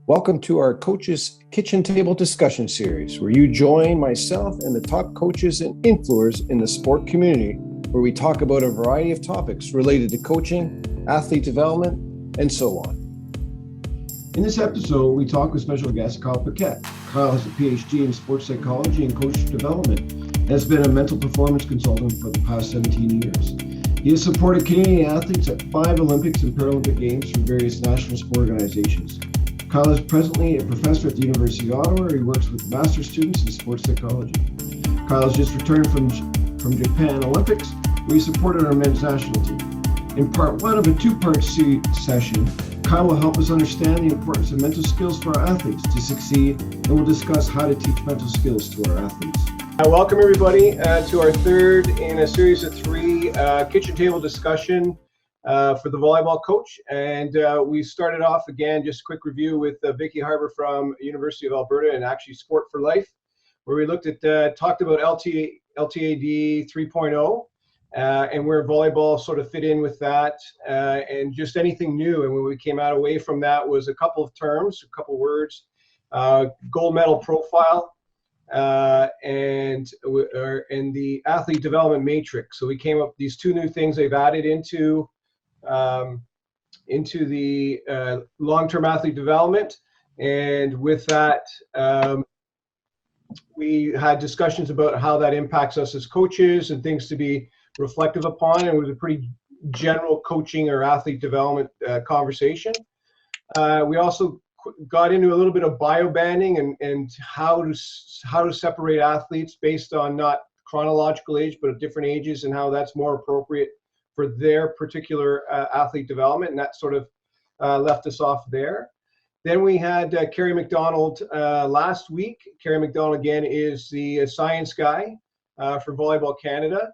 Welcome to our Coaches Kitchen Table Discussion Series, where you join myself and the top coaches and influencers in the sport community, where we talk about a variety of topics related to coaching, athlete development, and so on. In this episode, we talk with special guest Kyle Paquette. Kyle has a PhD in sports psychology and coach development and has been a mental performance consultant for the past 17 years. He has supported Canadian athletes at 5 Olympics and Paralympic Games through various national sport organizations. Kyle is presently a professor at the University of Ottawa, where he works with master's students in sports psychology. Kyle has just returned from Japan Olympics, where he supported our men's national team. In part one of a two-part session, Kyle will help us understand the importance of mental skills for our athletes to succeed, and we'll discuss how to teach mental skills to our athletes. Welcome everybody to our third in a series of 3 kitchen table discussion for the volleyball coach. And we started off again, just a quick review with Vicky Harbour from University of Alberta and actually Sport for Life, where we looked at, talked about LTAD 3.0 and where volleyball sort of fit in with that and just anything new. And when we came out away from that was a couple of terms, a couple of words, gold medal profile, and the athlete development matrix. So we came up with these 2 new things they've added into the long-term athlete development. And with that, we had discussions about how that impacts us as coaches and things to be reflective upon. And it was a pretty general coaching or athlete development conversation. We also got into a little bit of bio-banding and how to separate athletes based on not chronological age, but at different ages, and how that's more appropriate for their particular athlete development. And that sort of left us off there. Then we had Carrie Mcdonald last week. Carrie Mcdonald, again, is the science guy for Volleyball Canada.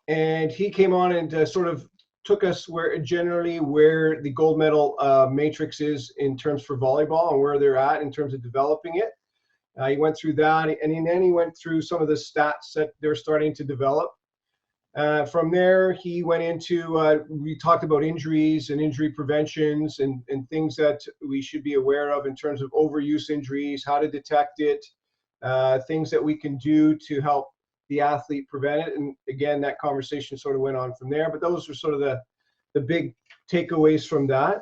And he came on and sort of took us where the gold medal matrix is in terms for volleyball and where they're at in terms of developing it. He went through that, and then he went through some of the stats that they're starting to develop. From there, he went into, we talked about injuries and injury preventions and things that we should be aware of in terms of overuse injuries, how to detect it, things that we can do to help the athlete prevent it. And again, that conversation sort of went on from there, but those were sort of the big takeaways from that.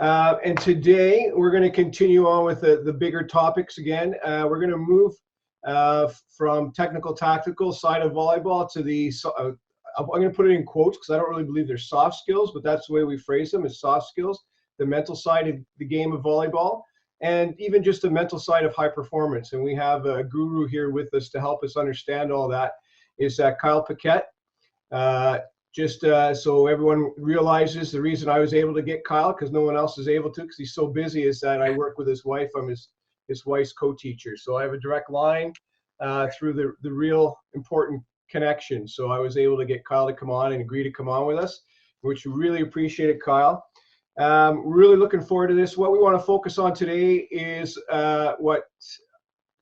And today we're going to continue on with the bigger topics again. We're going to move from technical tactical side of volleyball to the, I'm going to put it in quotes because I don't really believe they're soft skills, but that's the way we phrase them, as soft skills, the mental side of the game of volleyball, and even just the mental side of high performance. And we have a guru here with us to help us understand all that, is Kyle Paquette. So everyone realizes the reason I was able to get Kyle, because no one else is able to, because he's so busy, is that I work with his wife. I'm his wife's co-teacher. So I have a direct line through the real important connection. So I was able to get Kyle to come on and agree to come on with us, which we really appreciated, Kyle. Really looking forward to this. What we want to focus on today is what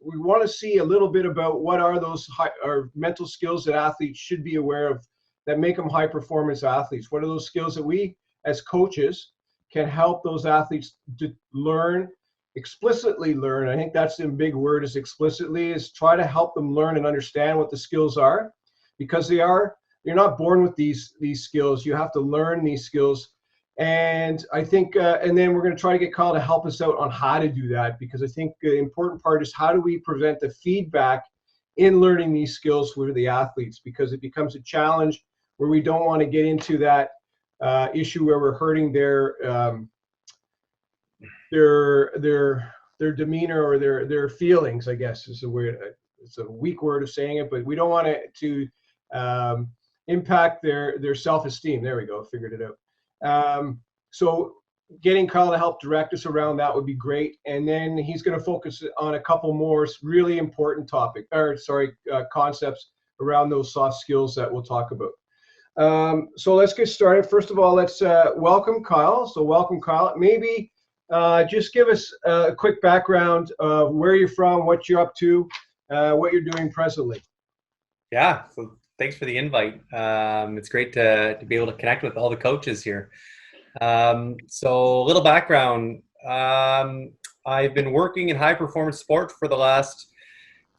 we want to see a little bit about what are those mental skills that athletes should be aware of that make them high performance athletes. What are those skills that we as coaches can help those athletes to explicitly learn. I think that's the big word, is explicitly, is try to help them learn and understand what the skills are, because you're not born with these skills. You have to learn these skills. And I think, and then we're going to try to get Kyle to help us out on how to do that, because I think the important part is how do we prevent the feedback in learning these skills for the athletes, because it becomes a challenge where we don't want to get into that issue where we're hurting their demeanor or their feelings, I guess is it's a weak word of saying it, but we don't want it to impact their self-esteem. There we go, figured it out. So getting Kyle to help direct us around that would be great. And then he's going to focus on a couple more really important concepts around those soft skills that we'll talk about. So let's get started. First of all, let's welcome Kyle. So welcome, Kyle. Maybe just give us a quick background of where you're from, what you're up to, what you're doing presently. Yeah, so thanks for the invite. It's great to be able to connect with all the coaches here. So a little background. I've been working in high performance sport for the last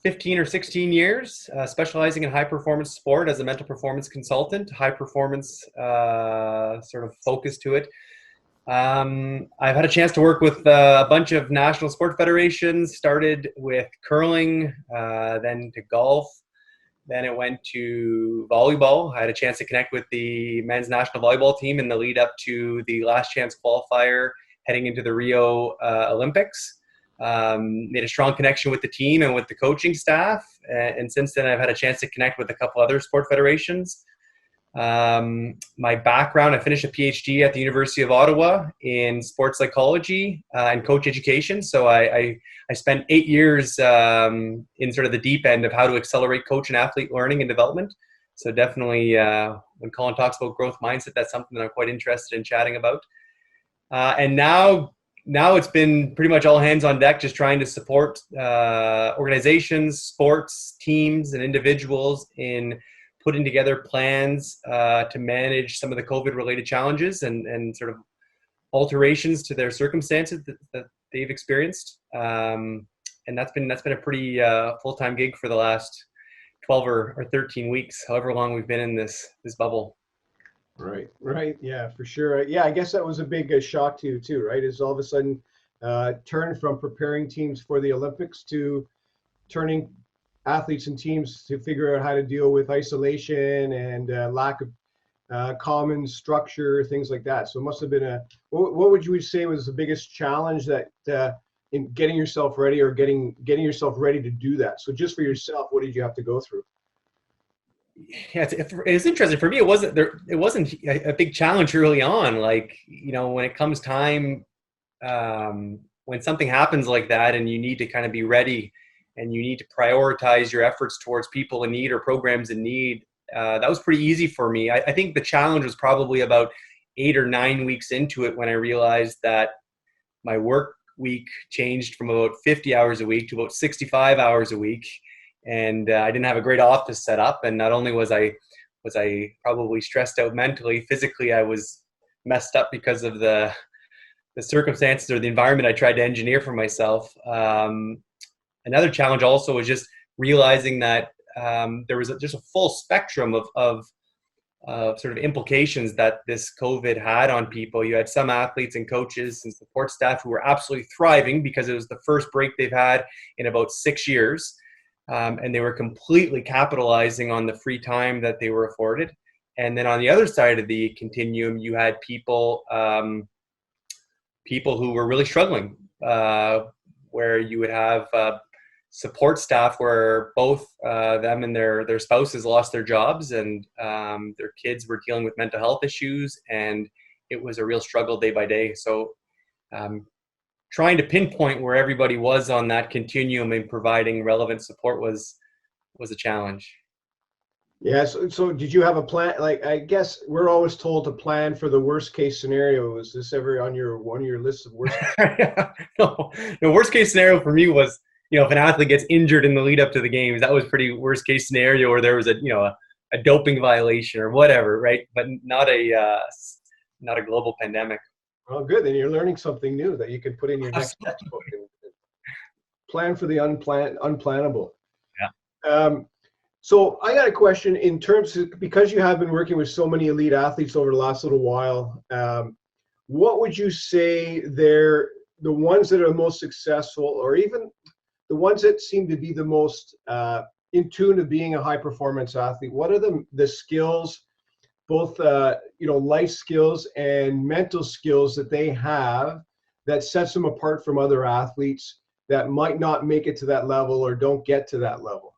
15 or 16 years, specializing in high performance sport as a mental performance consultant, high performance sort of focus to it. I've had a chance to work with a bunch of national sport federations, started with curling, then to golf. Then it went to volleyball. I had a chance to connect with the men's national volleyball team in the lead up to the last chance qualifier heading into the Rio Olympics. Made a strong connection with the team and with the coaching staff. And since then, I've had a chance to connect with a couple other sport federations. My background, I finished a PhD at the University of Ottawa in sports psychology and coach education. So I spent 8 years in sort of the deep end of how to accelerate coach and athlete learning and development. So definitely when Colin talks about growth mindset, that's something that I'm quite interested in chatting about. And now it's been pretty much all hands on deck, just trying to support organizations, sports, teams, and individuals in putting together plans to manage some of the COVID-related challenges and sort of alterations to their circumstances that they've experienced. And that's been a pretty full-time gig for the last 12 or 13 weeks, however long we've been in this bubble. Right. Yeah, for sure. Yeah, I guess that was a big shock to you too, right? Is all of a sudden turned from preparing teams for the Olympics to turning athletes and teams to figure out how to deal with isolation and lack of common structure, things like that. So it must have been what would you say was the biggest challenge that in getting yourself ready or getting yourself ready to do that? So just for yourself, what did you have to go through? Yeah, it's interesting. For me, it wasn't a big challenge early on. Like, when it comes time, when something happens like that and you need to kind of be ready and you need to prioritize your efforts towards people in need or programs in need, that was pretty easy for me. I think the challenge was probably about 8 or 9 weeks into it when I realized that my work week changed from about 50 hours a week to about 65 hours a week. And I didn't have a great office set up. And not only was I probably stressed out mentally, physically I was messed up because of the circumstances or the environment I tried to engineer for myself. Another challenge also was just realizing that there was just a full spectrum of sort of implications that this COVID had on people. You had some athletes and coaches and support staff who were absolutely thriving because it was the first break they've had in about 6 years. And they were completely capitalizing on the free time that they were afforded. And then on the other side of the continuum, you had people who were really struggling, where you would have support staff where both them and their spouses lost their jobs, and their kids were dealing with mental health issues, and it was a real struggle day by day. So trying to pinpoint where everybody was on that continuum and providing relevant support was a challenge. Yeah. So did you have a plan? Like, I guess we're always told to plan for the worst case scenario. Was this ever on one of your lists of worst? No, the worst case scenario for me was, if an athlete gets injured in the lead up to the games, that was pretty worst case scenario, or there was a doping violation or whatever, right? But not a global pandemic. Well, good. Then you're learning something new that you could put in your next textbook and plan for the unplannable. Yeah. So I got a question in terms of, because you have been working with so many elite athletes over the last little while, what would you say they're the ones that are the most successful, or even the ones that seem to be the most in tune to being a high performance athlete? What are the skills, both life skills and mental skills that they have that sets them apart from other athletes that might not make it to that level or don't get to that level?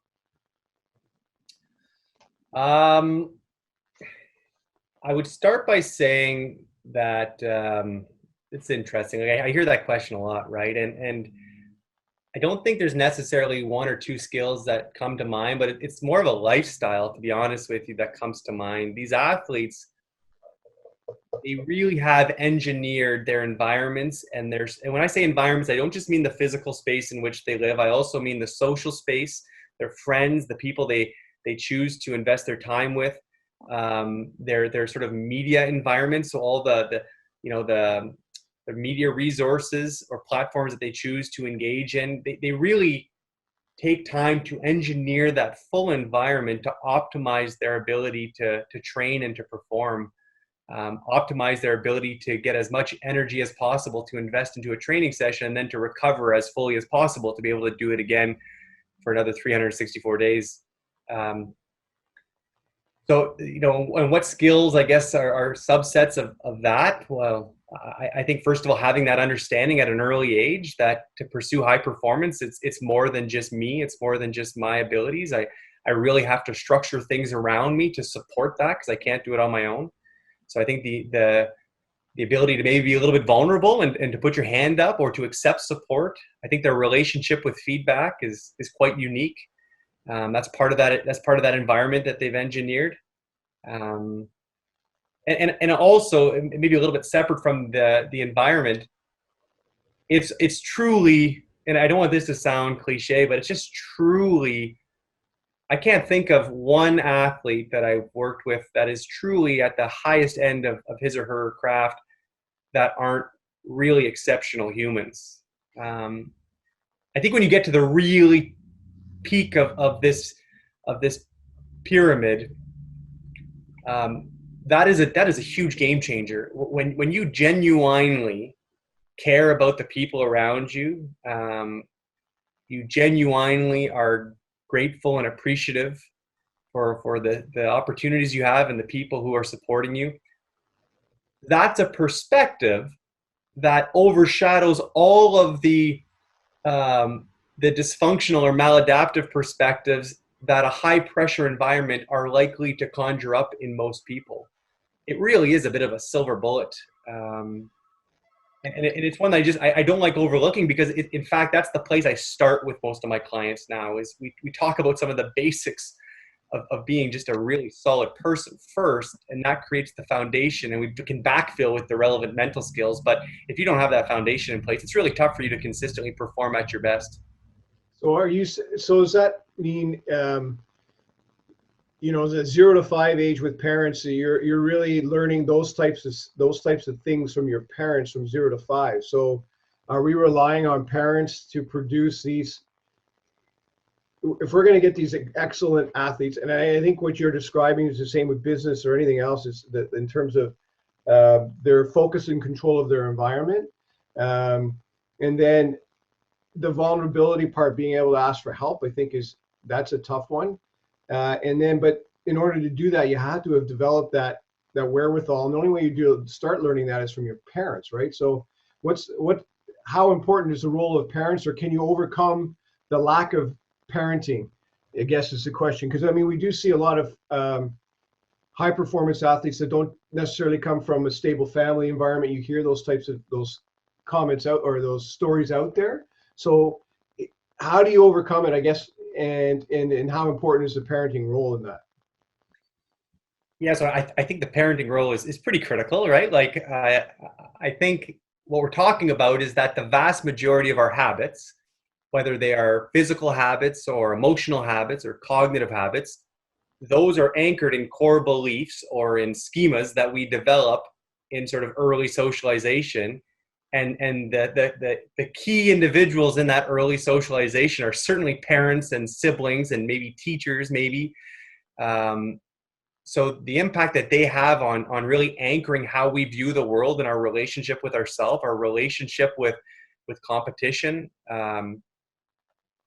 I would start by saying that it's interesting. Like, I hear that question a lot, right? And I don't think there's necessarily one or two skills that come to mind, but it's more of a lifestyle, to be honest with you, that comes to mind. These athletes, they really have engineered their environments, and when I say environments, I don't just mean the physical space in which they live. I also mean the social space, their friends, the people they choose to invest their time with, their sort of media environment. So all the the media resources or platforms that they choose to engage in. They really take time to engineer that full environment to optimize their ability to train and to perform, optimize their ability to get as much energy as possible to invest into a training session, and then to recover as fully as possible to be able to do it again for another 364 days. So, and what skills, I guess, are subsets of that? Well, I think, first of all, having that understanding at an early age that to pursue high performance, it's more than just me. It's more than just my abilities. I really have to structure things around me to support that, because I can't do it on my own. So I think the ability to maybe be a little bit vulnerable and to put your hand up or to accept support. I think their relationship with feedback is quite unique. That's part of that environment that they've engineered. And also, maybe a little bit separate from the environment, it's truly, and I don't want this to sound cliche, but it's just truly, I can't think of one athlete that I've worked with that is truly at the highest end of his or her craft that aren't really exceptional humans. I think when you get to the really peak of this pyramid, that is a huge game changer. When you genuinely care about the people around you, you genuinely are grateful and appreciative for the opportunities you have and the people who are supporting you. That's a perspective that overshadows all of the dysfunctional or maladaptive perspectives that a high pressure environment are likely to conjure up in most people. It really is a bit of a silver bullet. And it's one that I don't like overlooking, because in fact, that's the place I start with most of my clients now. Is we talk about some of the basics of being just a really solid person first, and that creates the foundation, and we can backfill with the relevant mental skills. But if you don't have that foundation in place, it's really tough for you to consistently perform at your best. So does that mean, the 0 to 5 age with parents, so you're really learning those types of things from your parents from 0 to 5. So are we relying on parents to produce these? If we're going to get these excellent athletes, and I think what you're describing is the same with business or anything else, is that in terms of their focus and control of their environment, and then the vulnerability part, being able to ask for help, I think that's a tough one. But in order to do that, you have to have developed that wherewithal. And the only way you start learning that is from your parents, right? So how important is the role of parents, or can you overcome the lack of parenting, I guess is the question. Because we do see a lot of high performance athletes that don't necessarily come from a stable family environment. You hear those comments out, or those stories out there. So how do you overcome it, I guess, and how important is the parenting role in that? Yeah, so I think the parenting role is pretty critical, right? Like, I think what we're talking about is that the vast majority of our habits, whether they are physical habits or emotional habits or cognitive habits, those are anchored in core beliefs or in schemas that we develop in sort of early socialization. And the key individuals in that early socialization are certainly parents and siblings and maybe teachers, maybe. So the impact that they have on really anchoring how we view the world and our relationship with ourselves, our relationship with competition,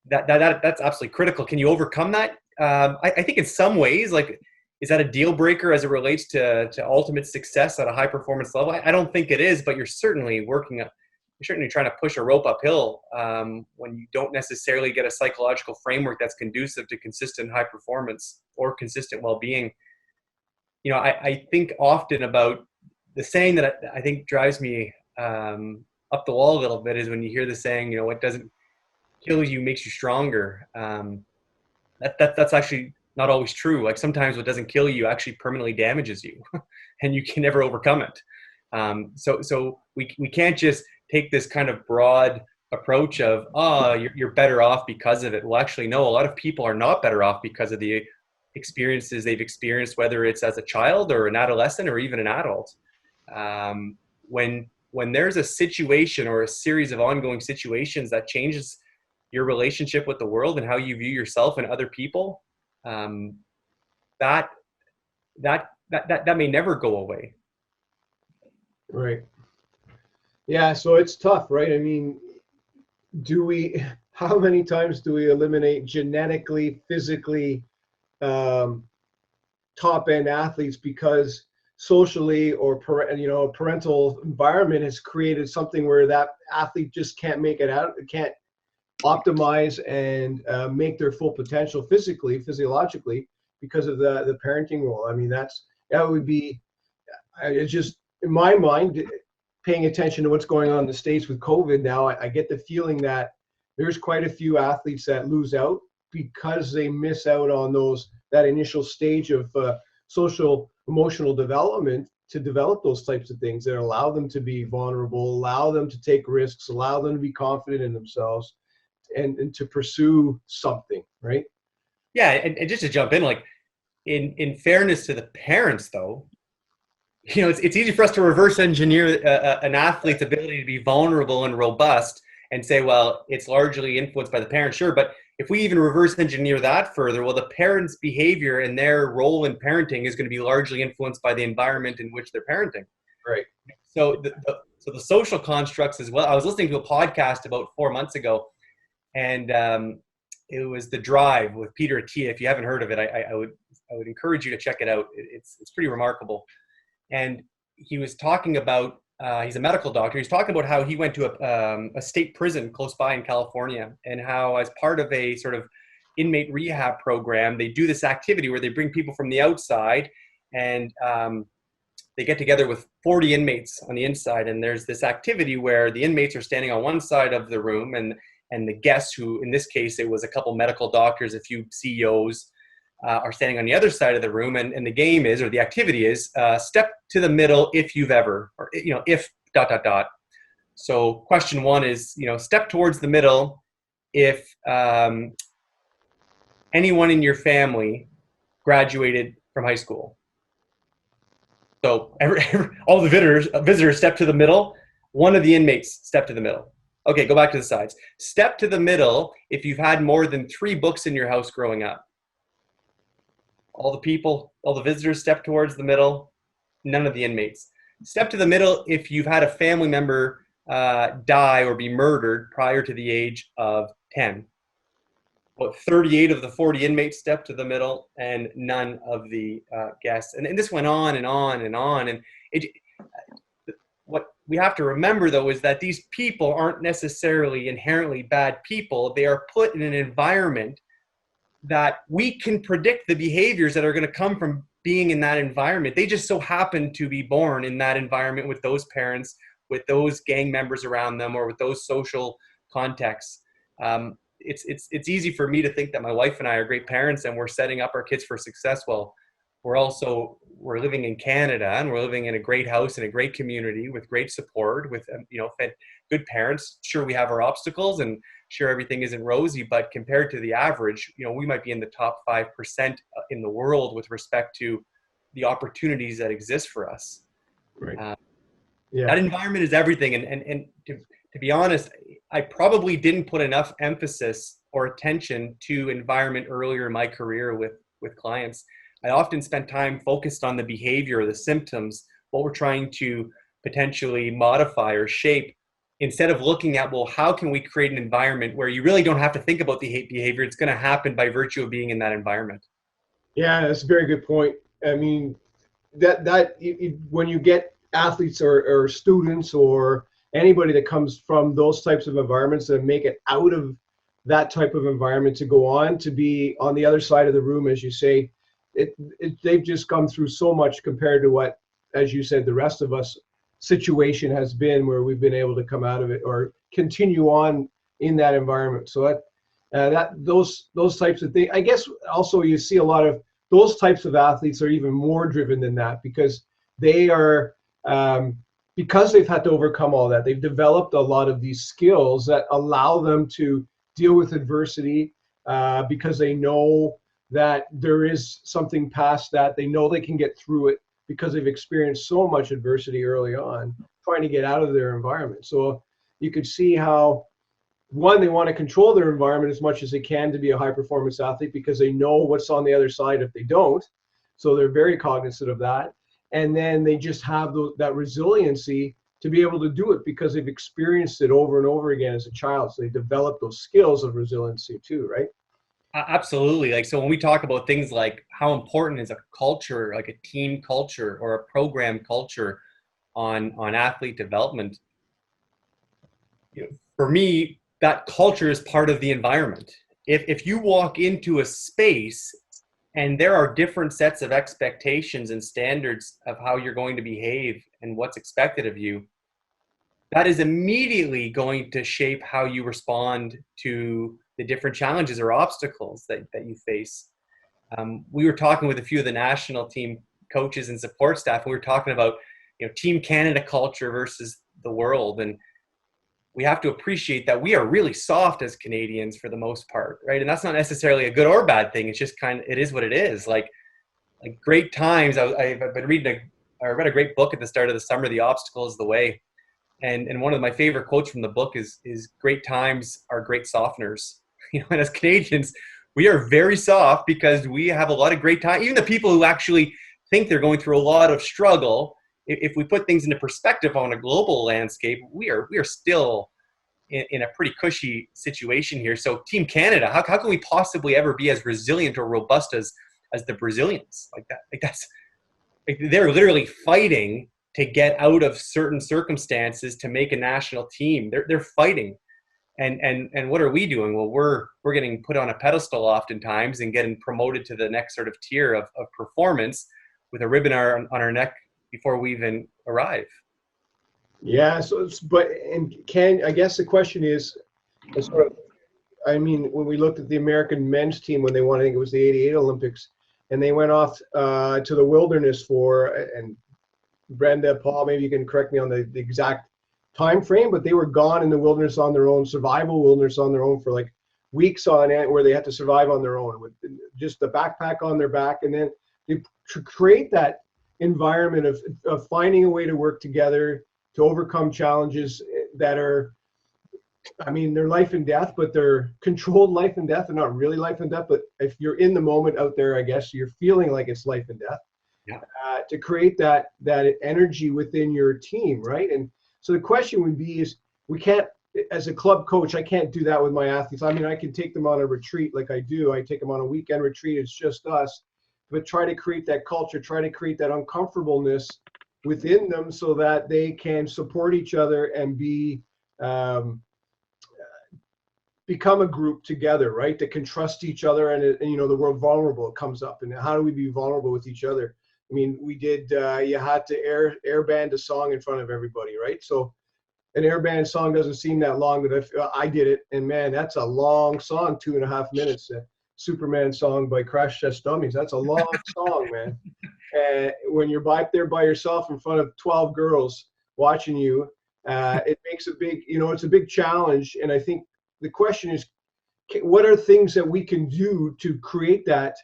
that's absolutely critical. Can you overcome that? I think in some ways, like, is that a deal breaker as it relates to ultimate success at a high performance level? I don't think it is, but you're certainly trying to push a rope uphill when you don't necessarily get a psychological framework that's conducive to consistent high performance or consistent well-being. I think often about the saying that I think drives me up the wall a little bit is when you hear the saying, what doesn't kill you makes you stronger. That's actually not always true. Like, sometimes what doesn't kill you actually permanently damages you and you can never overcome it. So we can't just take this kind of broad approach of, you're better off because of it. Well, actually, no, a lot of people are not better off because of the experiences they've experienced, whether it's as a child or an adolescent or even an adult. when there's a situation or a series of ongoing situations that changes your relationship with the world and how you view yourself and other people, that may never go away. Right. Yeah. So it's tough, right? I mean, how many times do we eliminate genetically, physically, top end athletes because socially or parental environment has created something where that athlete just can't make it out, can't optimize and make their full potential physically, physiologically, because of the parenting role. I mean, that would be, it's just in my mind, paying attention to what's going on in the States with COVID now, I get the feeling that there's quite a few athletes that lose out because they miss out on that initial stage of social emotional development to develop those types of things that allow them to be vulnerable, allow them to take risks, allow them to be confident in themselves and to pursue something, right? Yeah, and just to jump in, like in fairness to the parents, though, it's easy for us to reverse engineer an athlete's ability to be vulnerable and robust and say, well, it's largely influenced by the parents. Sure, but if we even reverse engineer that further, well, the parents' behavior and their role in parenting is going to be largely influenced by the environment in which they're parenting. Right. So the social constructs as well. I was listening to a podcast about 4 months ago, and it was The Drive with Peter Attia. If you haven't heard of it, I would encourage you to check it out. It's pretty remarkable. And he was talking about, he's a medical doctor. He's talking about how he went to a state prison close by in California, and how as part of a sort of inmate rehab program, they do this activity where they bring people from the outside and they get together with 40 inmates on the inside. And there's this activity where the inmates are standing on one side of the room and the guests, who in this case, it was a couple medical doctors, a few CEOs, are standing on the other side of the room, and the game is, or the activity is, step to the middle if you've ever, or if ... So question one is, step towards the middle if anyone in your family graduated from high school. So all the visitors step to the middle. One of the inmates step to the middle. Okay, go back to the sides. Step to the middle if you've had more than 3 books in your house growing up. All the visitors step towards the middle, none of the inmates. Step to the middle if you've had a family member die or be murdered prior to the age of 10. About 38 of the 40 inmates step to the middle, and none of the guests. And this went on and on and on. And what we have to remember, though, is that these people aren't necessarily inherently bad people. They are put in an environment that we can predict the behaviors that are going to come from being in that environment. They just so happen to be born in that environment with those parents, with those gang members around them, or with those social contexts. It's easy for me to think that my wife and I are great parents and we're setting up our kids for success. Well, we're living in Canada, and we're living in a great house in a great community with great support, with good parents. Sure, we have our obstacles, and sure, everything isn't rosy, but compared to the average, we might be in the top 5% in the world with respect to the opportunities that exist for us. Right. That environment is everything. And to be honest, I probably didn't put enough emphasis or attention to environment earlier in my career with clients. I often spent time focused on the behavior or the symptoms, what we're trying to potentially modify or shape, instead of looking at, well, how can we create an environment where you really don't have to think about the behavior? It's going to happen by virtue of being in that environment. Yeah, that's a very good point. I mean, when you get athletes or students or anybody that comes from those types of environments that make it out of that type of environment to go on to be on the other side of the room, as you say, they've just come through so much compared to what, as you said, the rest of us situation has been, where we've been able to come out of it or continue on in that environment. So those types of things, I guess also you see a lot of those types of athletes are even more driven than that, because they are, because they've had to overcome all that, they've developed a lot of these skills that allow them to deal with adversity, because they know that there is something past that. They know they can get through it because they've experienced so much adversity early on. trying to get out of their environment. So you could see how, one, they want to control their environment as much as they can to be a high performance athlete because they know what's on the other side if they don't. So they're very cognizant of that. And then they just have that resiliency to be able to do it because they've experienced it over and over again as a child. So they develop those skills of resiliency too, right? Absolutely. Like, so when we talk about things like how important is a culture, like a team culture or a program culture on athlete development, for me, that culture is part of the environment. If you walk into a space and there are different sets of expectations and standards of how you're going to behave and what's expected of you, that is immediately going to shape how you respond to the different challenges or obstacles that you face. We were talking with a few of the national team coaches and support staff, and we were talking about, Team Canada culture versus the world. And we have to appreciate that we are really soft as Canadians for the most part, right? And that's not necessarily a good or bad thing. It's just it is what it is. Like great times. I've been I read a great book at the start of the summer, The Obstacle is the Way. And one of my favorite quotes from the book is great times are great softeners. And as Canadians, we are very soft because we have a lot of great time. Even the people who actually think they're going through a lot of struggle, if we put things into perspective on a global landscape, we are still in a pretty cushy situation here. So Team Canada, how can we possibly ever be as resilient or robust as the Brazilians? They're literally fighting to get out of certain circumstances to make a national team. They're fighting. And what are we doing? Well, we're getting put on a pedestal oftentimes and getting promoted to the next sort of tier of performance with a ribbon on our neck before we even arrive. Yeah. So, I guess the question is when we looked at the American men's team when they won, I think it was the '88 Olympics, and they went off to the wilderness and Brenda, Paul, maybe you can correct me on the exact time frame, but they were gone in the wilderness on their own, survival wilderness on their own for like weeks on end, where they had to survive on their own with just the backpack on their back. And then to create that environment of finding a way to work together to overcome challenges that are, they're life and death, but they're controlled life and death. They're not really life and death, but if you're in the moment out there, I guess you're feeling like it's life and death. Yeah. To create that energy within your team, right? And so the question would be we can't, as a club coach, I can't do that with my athletes. I can take them on a retreat like I do. I take them on a weekend retreat. It's just us. But try to create that culture, try to create that uncomfortableness within them so that they can support each other and become a group together, right? That can trust each other. And the word vulnerable comes up. And how do we be vulnerable with each other? We did, you had to air band a song in front of everybody, right? So an air band song doesn't seem that long, but I did it. And man, that's a long song, 2.5 minutes. Superman song by Crash Test Dummies. That's a long song, man. And when you're there by yourself in front of 12 girls watching you, it makes it's a big challenge. And I think the question is, what are things that we can do to create that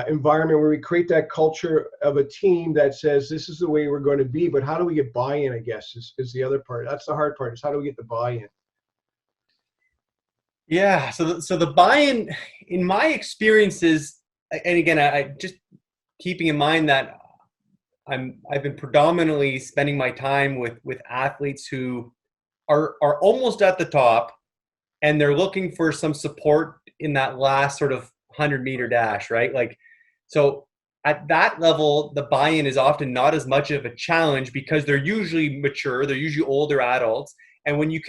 environment where we create that culture of a team that says this is the way we're going to be, but how do we get buy-in, I guess, is the other part. That's the hard part, is how do we get the buy-in? Yeah, so the buy-in, in my experiences, and again, I just keeping in mind that I've been predominantly spending my time with athletes who are almost at the top, and they're looking for some support in that last sort of 100-meter dash, right? So at that level, the buy-in is often not as much of a challenge because they're usually mature, they're usually older adults, and when you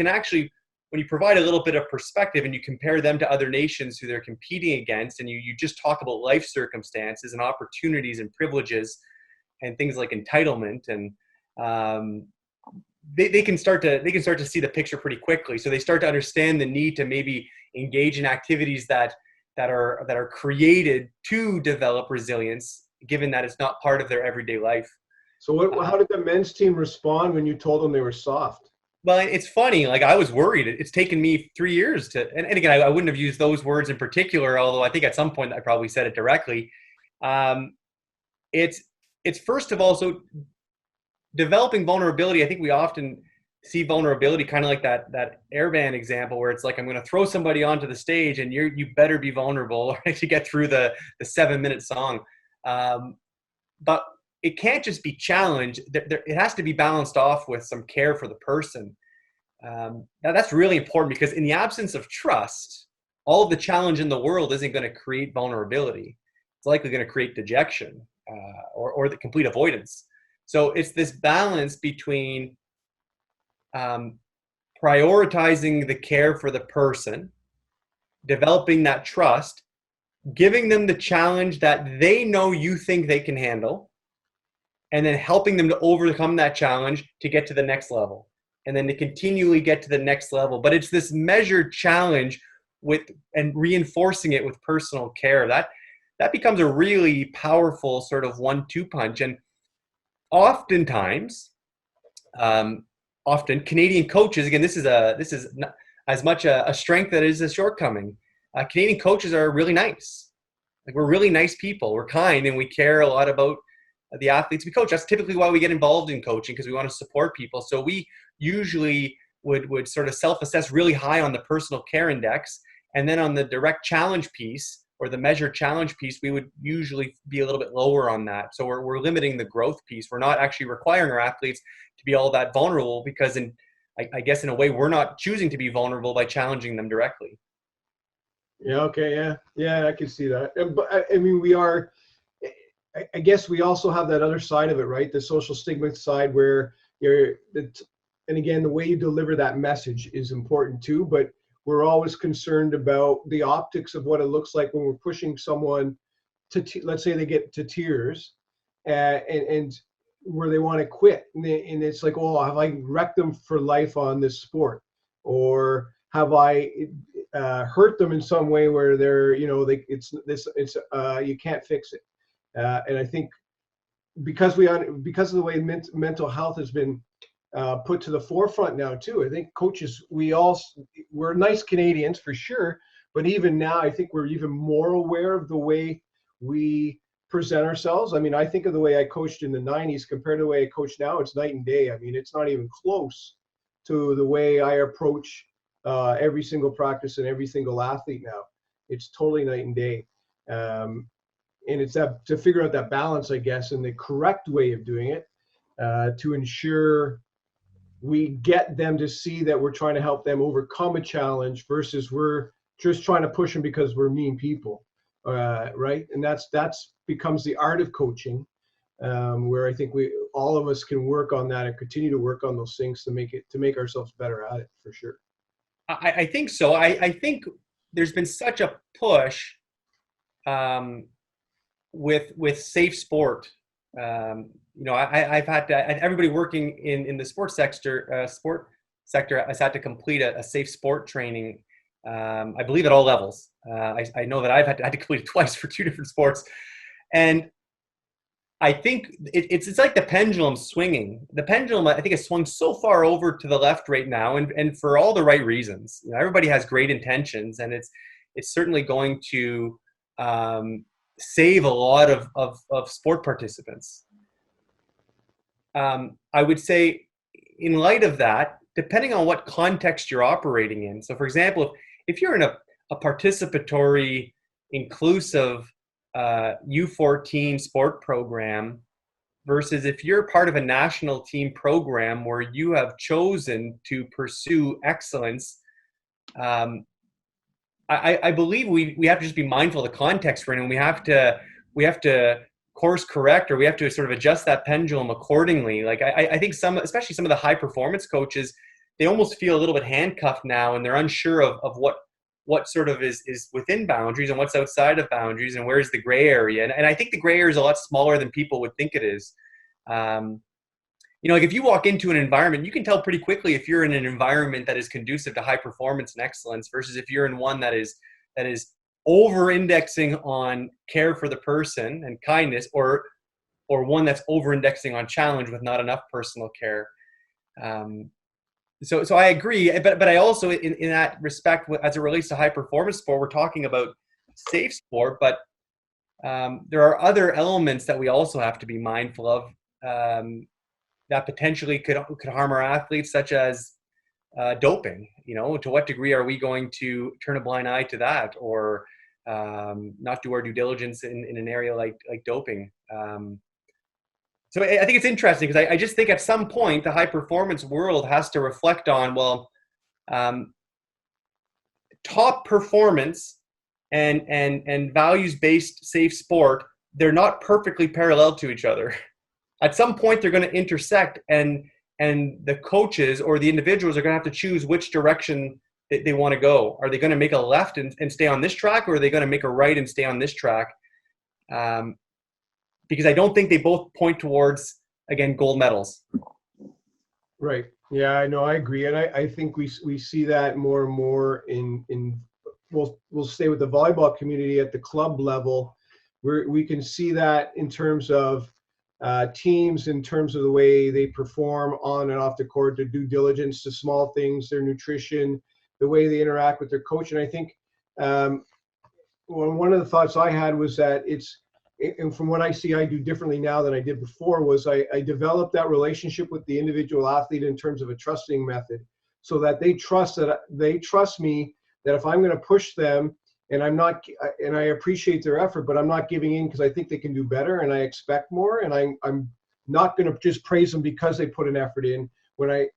provide a little bit of perspective and you compare them to other nations who they're competing against, and you just talk about life circumstances and opportunities and privileges and things like entitlement, and they can start to see the picture pretty quickly. So they start to understand the need to maybe engage in activities that are created to develop resilience, given that it's not part of their everyday life. So how did the men's team respond when you told them they were soft? Well, it's funny. I was worried. It's taken me 3 years and again, I wouldn't have used those words in particular, although I think at some point I probably said it directly. It's first of all, so developing vulnerability, I think we often see vulnerability kind of like that air band example where it's like, I'm going to throw somebody onto the stage and you better be vulnerable to get through the 7-minute song. But it can't just be challenged. It has to be balanced off with some care for the person. Now that's really important, because in the absence of trust, all of the challenge in the world isn't going to create vulnerability. It's likely going to create dejection or the complete avoidance. So it's this balance between prioritizing the care for the person, developing that trust, giving them the challenge that they know you think they can handle, and then helping them to overcome that challenge to get to the next level, and then to continually get to the next level. But it's this measured challenge and reinforcing it with personal care. That becomes a really powerful sort of 1-2 punch. And oftentimes, often Canadian coaches, again, this is not as much a strength that is a shortcoming. Canadian coaches are really nice. Like, we're really nice people. We're kind, and we care a lot about the athletes we coach. That's typically why we get involved in coaching, because we want to support people. So we usually would sort of self-assess really high on the personal care index, and then on the direct challenge piece or the measured challenge piece, we would usually be a little bit lower on that. So we're limiting the growth piece. We're not actually requiring our athletes to be all that vulnerable, because I guess in a way we're not choosing to be vulnerable by challenging them directly. Yeah. Okay. Yeah. I can see that. But I mean, we are. I guess we also have that other side of it, right? The social stigma side, where and again, the way you deliver that message is important too. But we're always concerned about the optics of what it looks like when we're pushing someone to, let's say they get to tears, and where they want to quit, and it's like, oh, have I wrecked them for life on this sport, or have I hurt them in some way where they're, it's you can't fix it. And I think because of the way mental health has been put to the forefront now too, I think coaches, we're nice Canadians for sure, but even now I think we're even more aware of the way we present ourselves. I mean, I think of the way I coached in the 90s compared to the way I coach now, it's night and day. I mean, it's not even close to the way I approach every single practice and every single athlete now. It's totally night and day. And it's to figure out that balance, I guess, and the correct way of doing it to ensure we get them to see that we're trying to help them overcome a challenge versus we're just trying to push them because we're mean people, right? And that's becomes the art of coaching, where I think all of us can work on that and continue to work on those things to make ourselves better at it, for sure. I think so. I think there's been such a push with safe sport. I've had to, everybody working in the sports sector has had to complete a safe sport training. I believe at all levels. I know that I've had to complete it twice for 2 different sports, and I think it's like the pendulum swinging. The pendulum, I think, has swung so far over to the left right now, and for all the right reasons. Everybody has great intentions, and it's certainly going to save a lot of sport participants. I would say, in light of that, depending on what context you're operating in. So, for example, if you're in a participatory, inclusive U14 sport program versus if you're part of a national team program where you have chosen to pursue excellence, I believe we have to just be mindful of the context we're in, and we have to course correct, or we have to sort of adjust that pendulum accordingly. Like I think especially some of the high performance coaches, they almost feel a little bit handcuffed now, and they're unsure of what sort of is within boundaries and what's outside of boundaries, and where's the gray area. And I think the gray area is a lot smaller than people would think it is. Like if you walk into an environment, you can tell pretty quickly if you're in an environment that is conducive to high performance and excellence versus if you're in one that is over-indexing on care for the person and kindness, or one that's over-indexing on challenge with not enough personal care. So I agree, but I also, in that respect, as it relates to high performance sport, we're talking about safe sport, but there are other elements that we also have to be mindful of. that potentially could harm our athletes, such as doping. To what degree are we going to turn a blind eye to that, or not do our due diligence in an area like doping? So I think it's interesting, because I just think at some point the high performance world has to reflect on, well, top performance and values-based safe sport, they're not perfectly parallel to each other. At some point they're going to intersect, and the coaches or the individuals are going to have to choose which direction they want to go. Are they going to make a left and stay on this track, or are they going to make a right and stay on this track? Because I don't think they both point towards, again, gold medals. Right. Yeah, I know. I agree. And I think we see that more and more in we'll stay with the volleyball community at the club level, where we can see that in terms of teams, in terms of the way they perform on and off the court, their due diligence to small things, their nutrition, the way they interact with their coach. And I think one of the thoughts I had was that and from what I see I do differently now than I did before, was I developed that relationship with the individual athlete in terms of a trusting method, so that they trust me, that if I'm going to push them and I appreciate their effort, but I'm not giving in because I think they can do better and I expect more, and I'm not going to just praise them because they put an effort in when I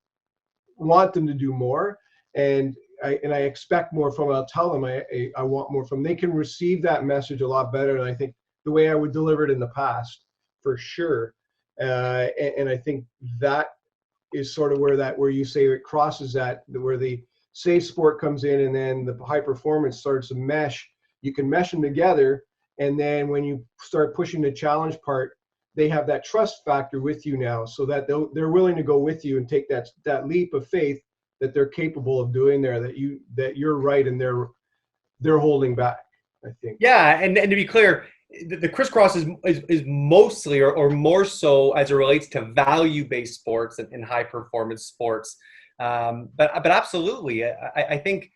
want them to do more, and I expect more from them. I'll tell them I want more from them. They can receive that message a lot better than I think the way I would deliver it in the past, for sure. And I think that is sort of where you say it crosses that, where the safe sport comes in, and then the high performance starts to mesh. You can mesh them together, and then when you start pushing the challenge part, they have that trust factor with you now, so that they're willing to go with you and take that leap of faith that they're capable of doing there, that you're right and they're holding back, I think. Yeah, and to be clear, the crisscross is mostly or more so as it relates to value-based sports and high performance sports. But absolutely, I think,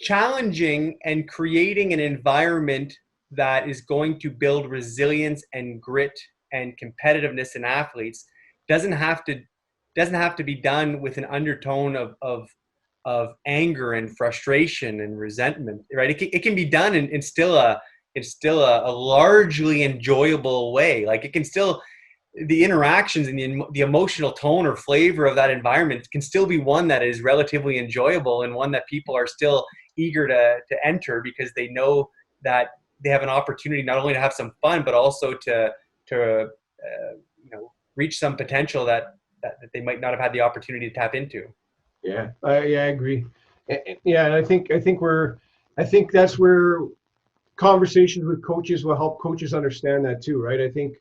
challenging and creating an environment that is going to build resilience and grit and competitiveness in athletes doesn't have to be done with an undertone of anger and frustration and resentment, right? It can be done in still a largely enjoyable way. Like, it can still, the interactions and the emotional tone or flavor of that environment can still be one that is relatively enjoyable, and one that people are still eager to enter, because they know that they have an opportunity not only to have some fun, but also to reach some potential that they might not have had the opportunity to tap into. Yeah, I agree. Yeah, and I think that's where conversations with coaches will help coaches understand that too, right? I think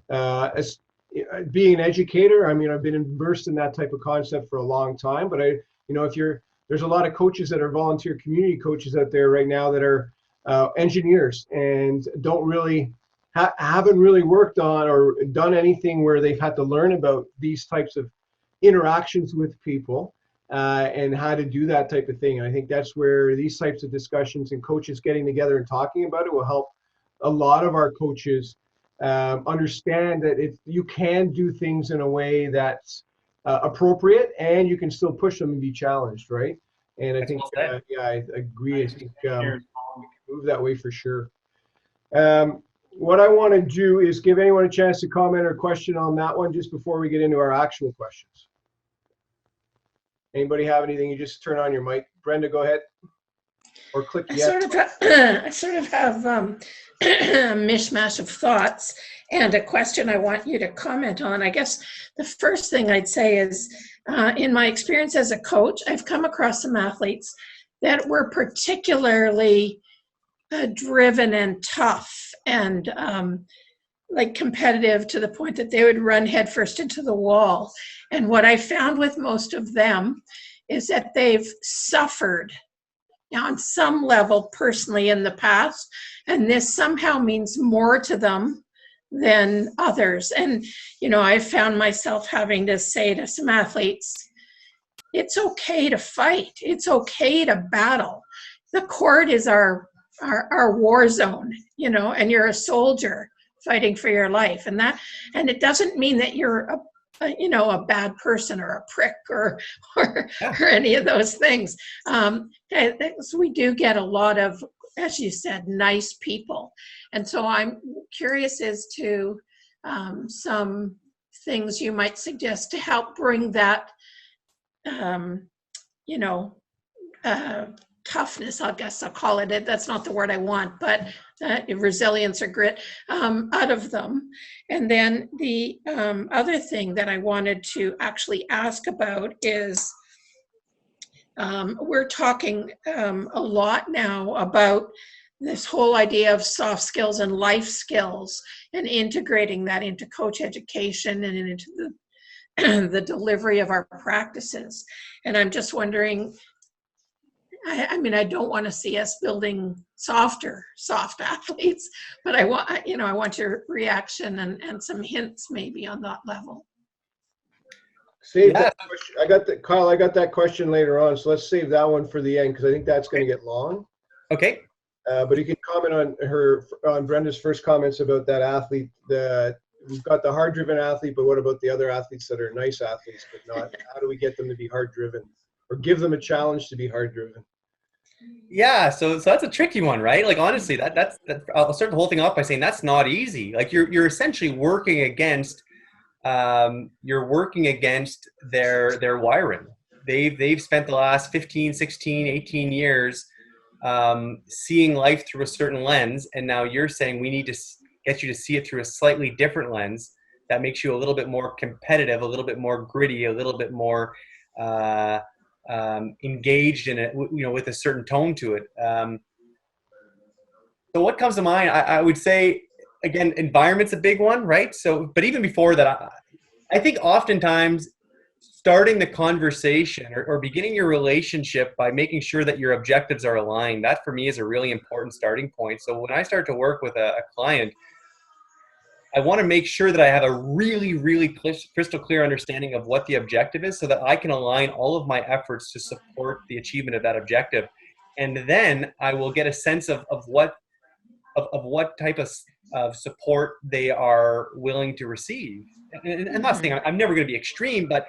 as being an educator, I mean, I've been immersed in that type of concept for a long time, but there's a lot of coaches that are volunteer community coaches out there right now that are engineers and don't really haven't really worked on or done anything where they've had to learn about these types of interactions with people and how to do that type of thing. And I think that's where these types of discussions and coaches getting together and talking about it will help a lot of our coaches understand that if you can do things in a way that's appropriate, and you can still push them and be challenged, right? And I think, I agree. I think we can move that way for sure. What I want to do is give anyone a chance to comment or question on that one just before we get into our actual questions. Anybody have anything? You just turn on your mic. Brenda, go ahead. Or click yes. I sort of have a mishmash of thoughts and a question I want you to comment on. I guess the first thing I'd say is, in my experience as a coach, I've come across some athletes that were particularly driven and tough and like competitive to the point that they would run headfirst into the wall. And what I found with most of them is that they've suffered on some level personally in the past, and this somehow means more to them than others. And, I've found myself having to say to some athletes, it's okay to fight. It's okay to battle. The court is our war zone, and you're a soldier fighting for your life. And it doesn't mean that you're a bad person or a prick or Yeah. or any of those things. So we do get a lot of, as you said, nice people. And so I'm curious as to some things you might suggest to help bring that, toughness, I guess I'll call it. That's not the word I want, but resilience or grit out of them. And then the other thing that I wanted to actually ask about is we're talking a lot now about this whole idea of soft skills and life skills and integrating that into coach education and into the delivery of our practices. And I'm just wondering, I mean, I don't want to see us building soft athletes, but I want your reaction and some hints maybe on that level. Save that question. Kyle, I got that question later on, so let's save that one for the end because I think that's going to get long. Okay. But you can comment on Brenda's first comments about that athlete. We've got the hard-driven athlete, but what about the other athletes that are nice athletes but not? How do we get them to be hard-driven, or give them a challenge to be hard-driven? Yeah, so that's a tricky one, right? Like honestly, that's I'll start the whole thing off by saying that's not easy. Like you're essentially working against their wiring. They've spent the last 15, 16, 18 years seeing life through a certain lens, and now you're saying we need to get you to see it through a slightly different lens that makes you a little bit more competitive, a little bit more gritty, a little bit more engaged in it, with a certain tone to it. So what comes to mind? I would say, again, environment's a big one, right? So, but even before that, I think oftentimes starting the conversation or beginning your relationship by making sure that your objectives are aligned, that for me is a really important starting point. So when I start to work with a client, I want to make sure that I have a really, really crystal clear understanding of what the objective is so that I can align all of my efforts to support the achievement of that objective. And then I will get a sense of what type of support they are willing to receive. And I'm not saying I'm never going to be extreme, but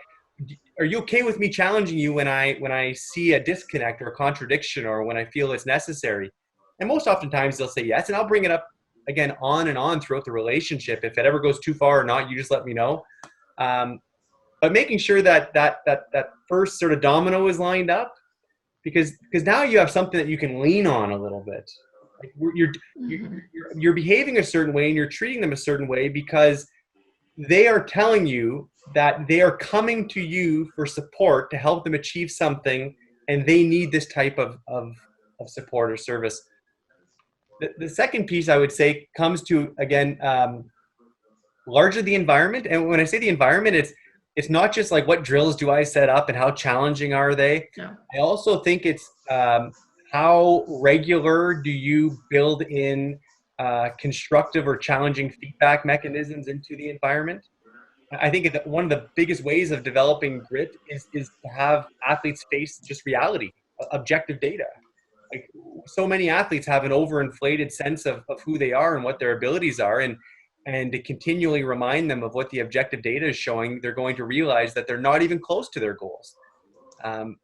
are you okay with me challenging you when I see a disconnect or a contradiction or when I feel it's necessary? And most oftentimes they'll say yes, and I'll bring it up again on and on throughout the relationship. If it ever goes too far or not, you just let me know. But making sure that first sort of domino is lined up, because now you have something that you can lean on a little bit. Like you're behaving a certain way and you're treating them a certain way because they are telling you that they are coming to you for support to help them achieve something, and they need this type of support or service. The second piece I would say comes to, again, largely the environment. And when I say the environment, it's not just like what drills do I set up and how challenging are they. No. I also think it's how regular do you build in constructive or challenging feedback mechanisms into the environment. I think that one of the biggest ways of developing grit is to have athletes face just reality, objective data. Like so many athletes have an overinflated sense of who they are and what their abilities are, and to continually remind them of what the objective data is showing, they're going to realize that they're not even close to their goals.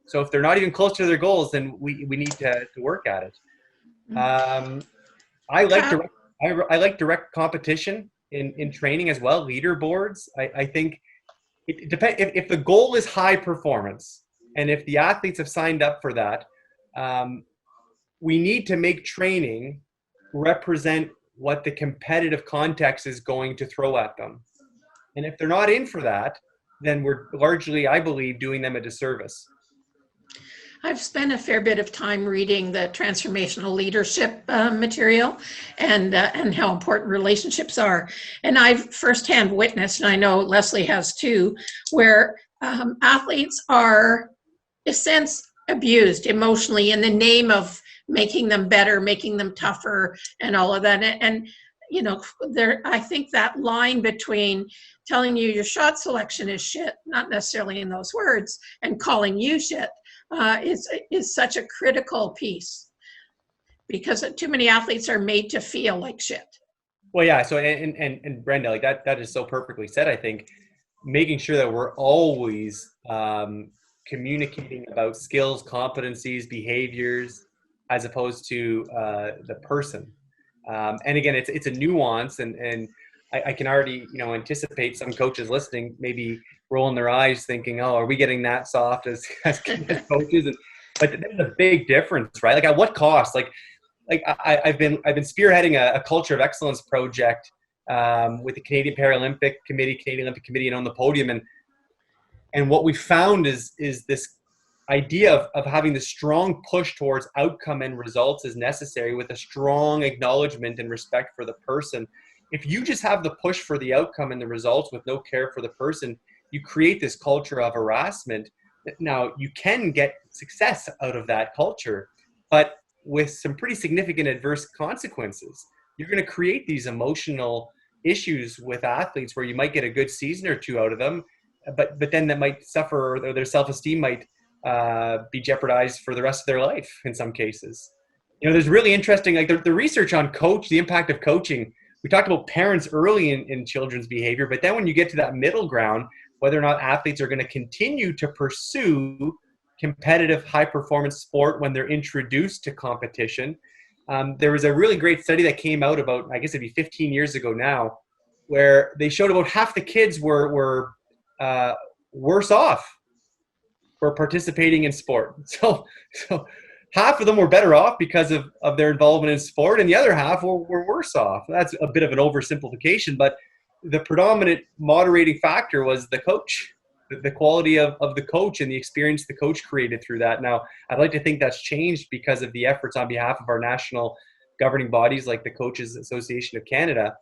So if they're not even close to their goals, then we need to work at it. I like direct competition in training as well. Leaderboards. I think it depends if the goal is high performance, and if the athletes have signed up for that. We need to make training represent what the competitive context is going to throw at them. And if they're not in for that, then we're largely, I believe, doing them a disservice. I've spent a fair bit of time reading the transformational leadership material and how important relationships are. And I've firsthand witnessed, and I know Leslie has too, where athletes are, in a sense, abused emotionally in the name of making them better, making them tougher, and all of that. And I think that line between telling you your shot selection is shit, not necessarily in those words, and calling you shit is such a critical piece, because too many athletes are made to feel like shit. Well, yeah. So and Brenda, like that is so perfectly said. I think making sure that we're always communicating about skills, competencies, behaviors, as opposed to the person. And again, it's a nuance, and I can already anticipate some coaches listening maybe rolling their eyes, thinking, "Oh, are we getting that soft as coaches?" But there's a big difference, right? Like, at what cost? Like I've been spearheading a culture of excellence project with the Canadian Paralympic Committee, Canadian Olympic Committee, and On the Podium, and what we found is this idea of having the strong push towards outcome and results is necessary, with a strong acknowledgement and respect for the person. If you just have the push for the outcome and the results with no care for the person, you create this culture of harassment. Now, you can get success out of that culture, but with some pretty significant adverse consequences. You're going to create these emotional issues with athletes where you might get a good season or two out of them, but then that might suffer, or their self-esteem might be jeopardized for the rest of their life in some cases. There's really interesting, like the research on the impact of coaching. We talked about parents early in children's behavior, but then when you get to that middle ground, whether or not athletes are going to continue to pursue competitive high-performance sport when they're introduced to competition. There was a really great study that came out about, I guess it'd be 15 years ago now, where they showed about half the kids were worse off for participating in sport. So half of them were better off because of their involvement in sport, and the other half were worse off. That's a bit of an oversimplification, but the predominant moderating factor was the coach, the quality of the coach and the experience the coach created through that. Now, I'd like to think that's changed because of the efforts on behalf of our national governing bodies like the Coaches Association of Canada.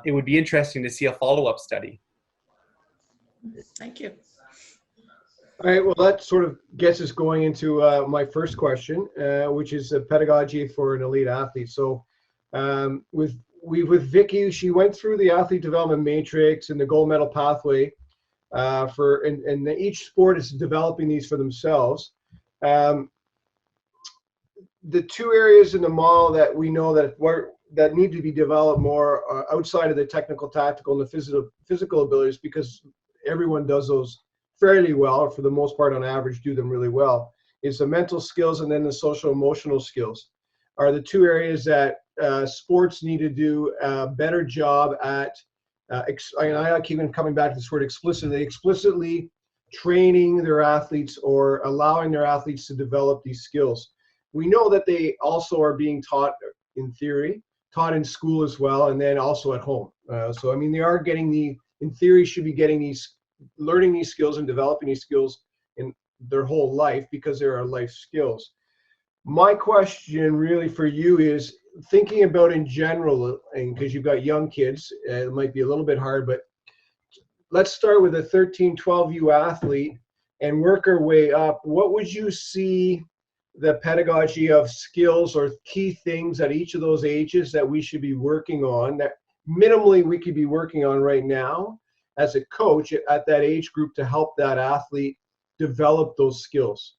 It would be interesting to see a follow-up study. Thank you. All right, well, that sort of gets us going into my first question, which is pedagogy for an elite athlete. So with Vicky, she went through the athlete development matrix and the gold medal pathway and each sport is developing these for themselves. The two areas in the model that we know that need to be developed more outside of the technical, tactical, and the physical abilities, because everyone does those fairly well, or for the most part on average do them really well, is the mental skills and then the social emotional skills are the two areas that sports need to do a better job at. I keep coming back to this word explicitly training their athletes or allowing their athletes to develop these skills. We know that they also are being taught in theory, taught in school as well, and then also at home. So I mean, they are getting in theory, should be getting learning these skills and developing these skills in their whole life, because there are life skills. My question really for you is thinking about in general, and because you've got young kids, it might be a little bit hard, but let's start with a 13, 12U athlete and work our way up. What would you see the pedagogy of skills or key things at each of those ages that we should be working on, that minimally we could be working on right now as a coach at that age group to help that athlete develop those skills?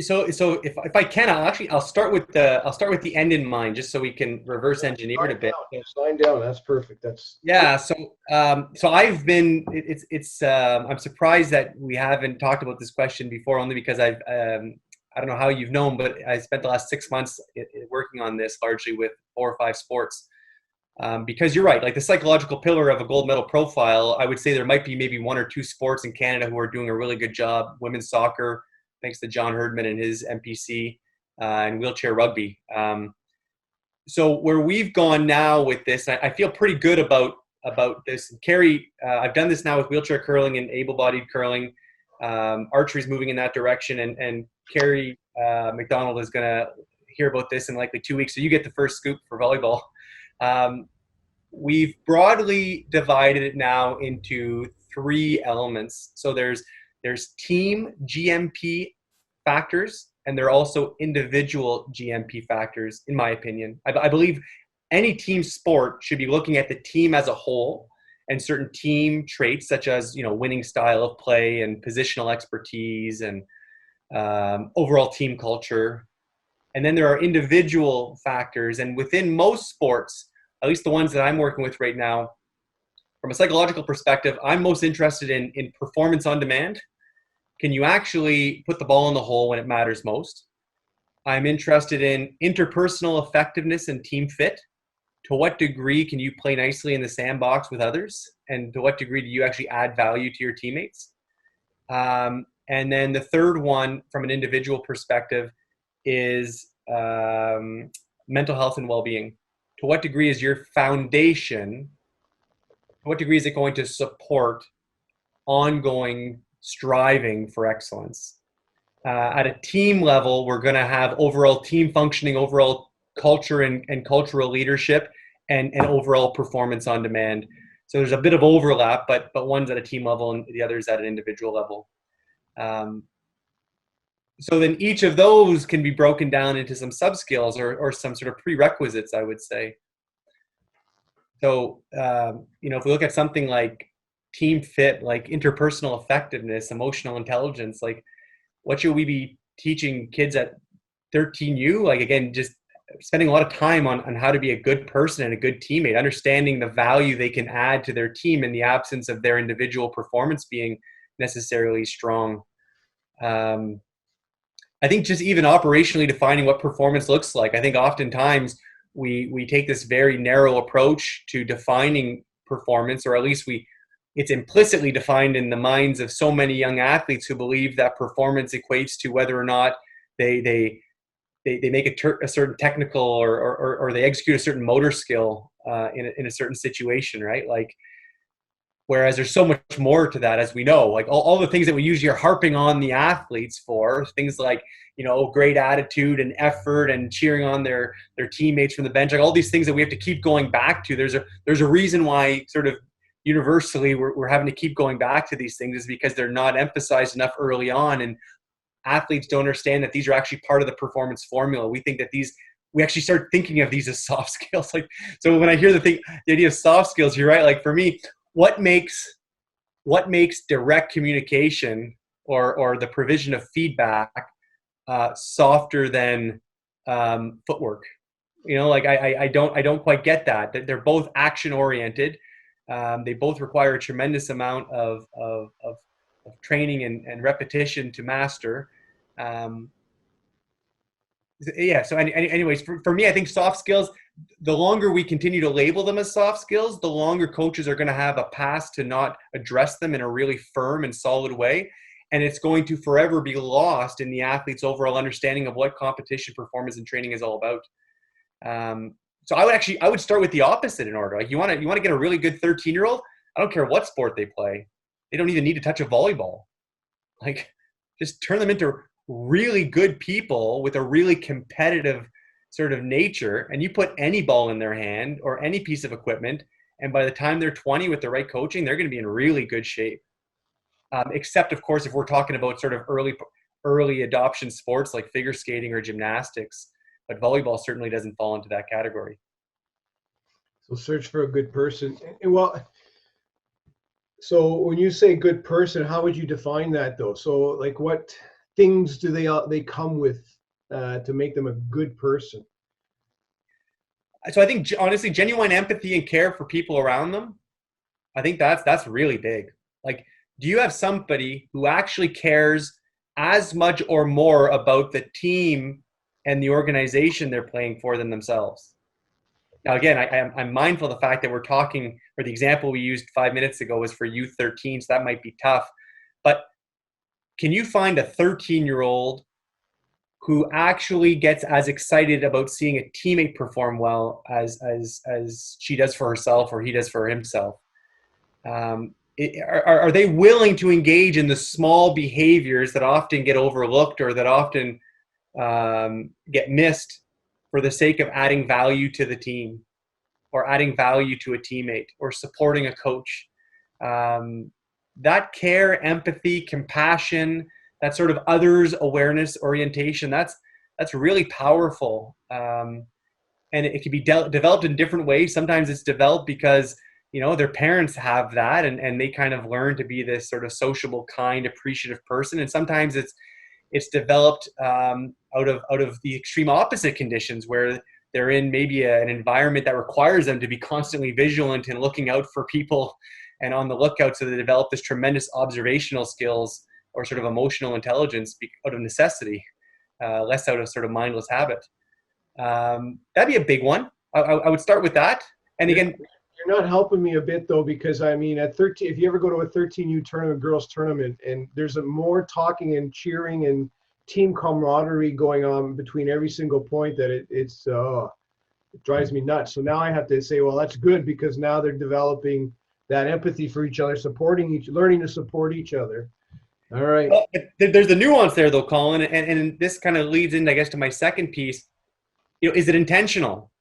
So if I can, I'll start with the end in mind, just so we can reverse engineer it a bit. Sign down. That's perfect. Yeah. So I've been. I'm surprised that we haven't talked about this question before, only because I don't know how you've known, but I spent the last 6 months working on this largely with 4 or 5 sports. Because you're right, like the psychological pillar of a gold medal profile, I would say there might be maybe 1 or 2 sports in Canada who are doing a really good job. Women's soccer, thanks to John Herdman and his MPC, and wheelchair rugby. So where we've gone now with this, I feel pretty good about this. Carrie, I've done this now with wheelchair curling and able-bodied curling. Archery's moving in that direction, and Carrie Mcdonald is going to hear about this in likely 2 weeks. So you get the first scoop for volleyball. We've broadly divided it now into 3 elements. So there's team GMP factors, and there are also individual GMP factors, in my opinion. I believe any team sport should be looking at the team as a whole and certain team traits such as, winning style of play and positional expertise and overall team culture. And then there are individual factors. And within most sports, at least the ones that I'm working with right now, from a psychological perspective, I'm most interested in performance on demand. Can you actually put the ball in the hole when it matters most? I'm interested in interpersonal effectiveness and team fit. To what degree can you play nicely in the sandbox with others? And to what degree do you actually add value to your teammates? And then the third one, from an individual perspective, is mental health and well-being. To what degree is your foundation, to what degree is it going to support ongoing striving for excellence? At a team level, we're going to have overall team functioning, overall culture and cultural leadership, and overall performance on demand. So there's a bit of overlap, but one's at a team level and the other's at an individual level. So then each of those can be broken down into some sub-skills or some sort of prerequisites, I would say. So, if we look at something like team fit, like interpersonal effectiveness, emotional intelligence, like what should we be teaching kids at 13U? Like, again, just spending a lot of time on how to be a good person and a good teammate, understanding the value they can add to their team in the absence of their individual performance being necessarily strong. I think just even operationally defining what performance looks like. I think oftentimes we take this very narrow approach to defining performance, or at least it's implicitly defined in the minds of so many young athletes who believe that performance equates to whether or not they make a certain technical or they execute a certain motor skill in a certain situation, right? Like, whereas there's so much more to that, as we know, like all the things that we usually are harping on the athletes for, things like, great attitude and effort and cheering on their teammates from the bench, like all these things that we have to keep going back to. There's a reason why sort of universally we're having to keep going back to these things, is because they're not emphasized enough early on. And athletes don't understand that these are actually part of the performance formula. We think that we actually start thinking of these as soft skills. Like, so when I hear the idea of soft skills, you're right. Like, for me, what makes direct communication or the provision of feedback softer than footwork? I don't quite get that. They're both action oriented. They both require a tremendous amount of training and repetition to master. So anyways, for me, I think soft skills, the longer we continue to label them as soft skills, the longer coaches are going to have a pass to not address them in a really firm and solid way. And it's going to forever be lost in the athlete's overall understanding of what competition, performance, and training is all about. So I would start with the opposite in order. Like, you want to get a really good 13-year-old. I don't care what sport they play. They don't even need to touch a volleyball. Like, just turn them into really good people with a really competitive sort of nature, and you put any ball in their hand or any piece of equipment, and by the time they're 20 with the right coaching, they're going to be in really good shape. Except, of course, if we're talking about sort of early adoption sports like figure skating or gymnastics, but volleyball certainly doesn't fall into that category. So search for a good person. So when you say good person, how would you define that though? So like, what things do they come with to make them a good person? So I think, honestly, genuine empathy and care for people around them. I think that's really big. Like, do you have somebody who actually cares as much or more about the team and the organization they're playing for than themselves? Now, again, I'm mindful of the fact that we're talking, or the example we used 5 minutes ago was for U13, so that might be tough. But can you find a 13-year-old who actually gets as excited about seeing a teammate perform well as she does for herself or he does for himself? Are they willing to engage in the small behaviors that often get overlooked or that often get missed for the sake of adding value to the team or adding value to a teammate or supporting a coach? That care, empathy, compassion, that sort of others awareness orientation, that's really powerful. And it can be developed in different ways. Sometimes it's developed because, their parents have that and they kind of learn to be this sort of sociable, kind, appreciative person. And sometimes it's developed out of the extreme opposite conditions where they're in maybe an environment that requires them to be constantly vigilant and looking out for people and on the lookout, so they develop this tremendous observational skills or sort of emotional intelligence out of necessity, less out of sort of mindless habit. That'd be a big one. I would start with that. And again, you're not helping me a bit though, because I mean, at 13, if you ever go to a 13U tournament, girls tournament, and there's a more talking and cheering and team camaraderie going on between every single point, that it drives me nuts. So now I have to say, well, that's good, because now they're developing that empathy for each other, learning to support each other. All right. Well, there's a nuance there though, Colin, and this kind of leads in, I guess, to my second piece. Is it intentional?